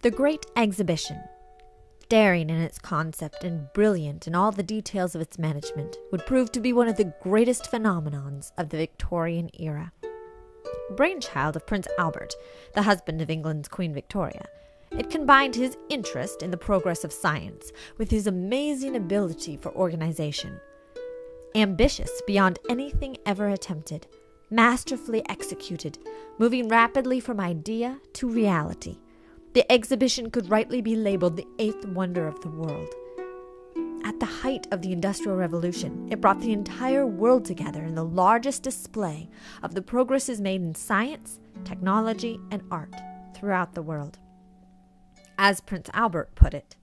The Great Exhibition, daring in its concept and brilliant in all the details of its management, would prove to be one of the greatest phenomenons of the Victorian era. Brainchild of Prince Albert, the husband of England's Queen Victoria, it combined his interest in the progress of science with his amazing ability for organization. Ambitious beyond anything ever attempted, masterfully executed, moving rapidly from idea to reality, the exhibition could rightly be labeled the eighth wonder of the world. At the height of the Industrial Revolution, it brought the entire world together in the largest display of the progresses made in science, technology, and art throughout the world. As Prince Albert put it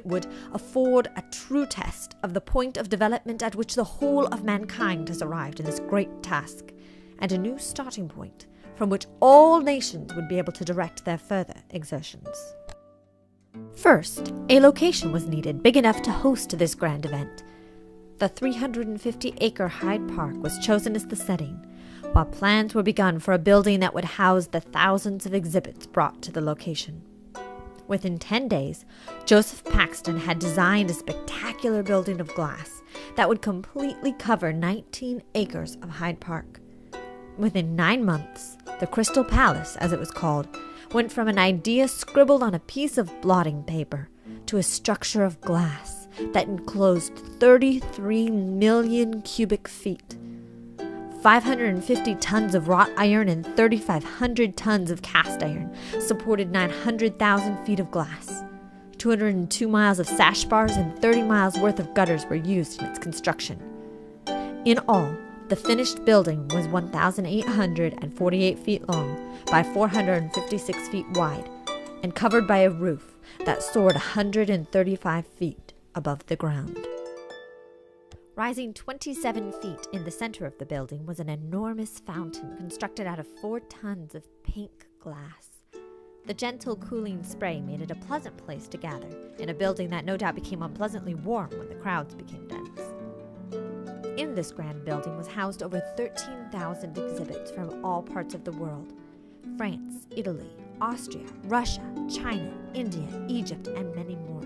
would afford a true test of the point of development at which the whole of mankind has arrived in this great task, and a new starting point from which all nations would be able to direct their further exertions. First, a location was needed big enough to host this grand event. The 350-acre Hyde Park was chosen as the setting, while plans were begun for a building that would house the thousands of exhibits brought to the location. Within 10 days, Joseph Paxton had designed a spectacular building of glass that would completely cover 19 acres of Hyde Park. Within 9 months, the Crystal Palace, as it was called, went from an idea scribbled on a piece of blotting paper to a structure of glass that enclosed 33 million cubic feet. 550 tons of wrought iron and 3,500 tons of cast iron supported 900,000 feet of glass. 202 miles of sash bars and 30 miles worth of gutters were used in its construction. In all, the finished building was 1,848 feet long by 456 feet wide and covered by a roof that soared 135 feet above the ground. Rising 27 feet in the center of the building was an enormous fountain constructed out of 4 tons of pink glass. The gentle cooling spray made it a pleasant place to gather in a building that no doubt became unpleasantly warm when the crowds became dense. In this grand building was housed over 13,000 exhibits from all parts of the world: France, Italy, Austria, Russia, China, India, Egypt, and many more.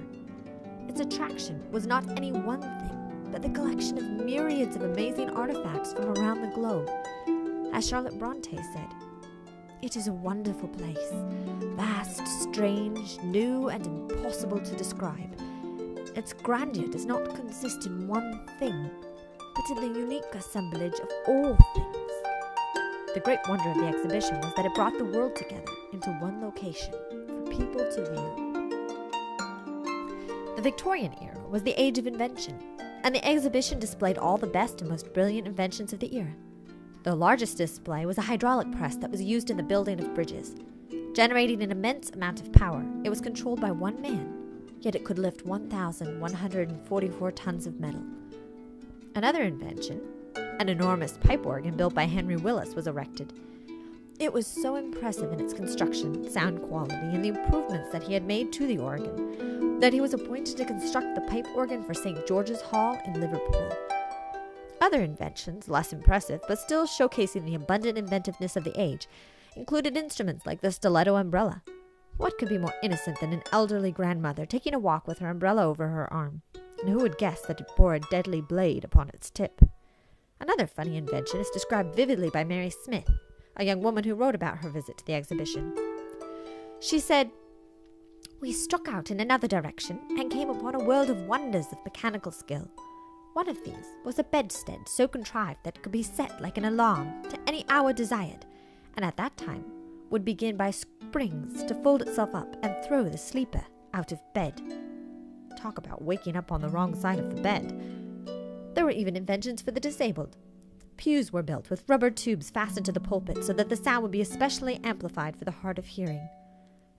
Its attraction was not any one thing, but the collection of myriads of amazing artifacts from around the globe. As Charlotte Bronte said, "It is a wonderful place, vast, strange, new, and impossible to describe. Its grandeur does not consist in one thing, but in the unique assemblage of all things." The great wonder of the exhibition was that it brought the world together into one location for people to view. The Victorian era was the age of invention, and the exhibition displayed all the best and most brilliant inventions of the era. The largest display was a hydraulic press that was used in the building of bridges. Generating an immense amount of power, it was controlled by one man, yet it could lift 1,144 tons of metal. Another invention, an enormous pipe organ built by Henry Willis, was erected. It was so impressive in its construction, sound quality, and the improvements that he had made to the organ that he was appointed to construct the pipe organ for St. George's Hall in Liverpool. Other inventions, less impressive but still showcasing the abundant inventiveness of the age, included instruments like the stiletto umbrella. What could be more innocent than an elderly grandmother taking a walk with her umbrella over her arm? And who would guess that it bore a deadly blade upon its tip? Another funny invention is described vividly by Mary Smith, a young woman who wrote about her visit to the exhibition. She said, "We struck out in another direction and came upon a world of wonders of mechanical skill. One of these was a bedstead so contrived that it could be set like an alarm to any hour desired, and at that time would begin by springs to fold itself up and throw the sleeper out of bed." Talk about waking up on the wrong side of the bed. There were even inventions for the disabled. Pews were built with rubber tubes fastened to the pulpit so that the sound would be especially amplified for the hard of hearing.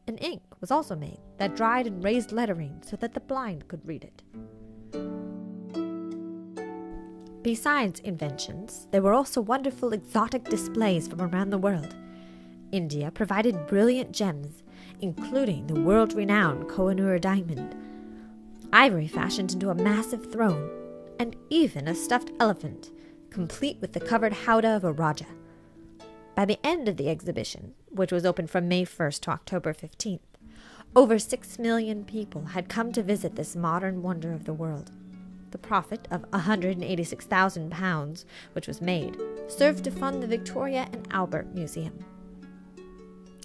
An ink was also made that dried and raised lettering so that the blind could read it. Besides inventions, there were also wonderful exotic displays from around the world. India provided brilliant gems, including the world-renowned Kohinoor diamond, ivory fashioned into a massive throne, and even a stuffed elephant, complete with the covered howdah of a Raja. By the end of the exhibition, which was open from May 1st to October 15th, Over 6 million people had come to visit this modern wonder of the world. The profit of £186,000, which was made, served to fund the Victoria and Albert Museum.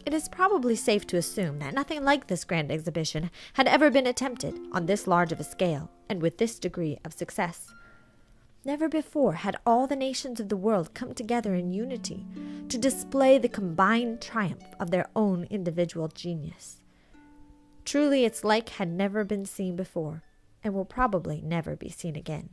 It is probably safe to assume that nothing like this grand exhibition had ever been attempted on this large of a scale and with this degree of success. Never before had all the nations of the world come together in unity to display the combined triumph of their own individual genius. Truly, its like had never been seen before, and will probably never be seen again.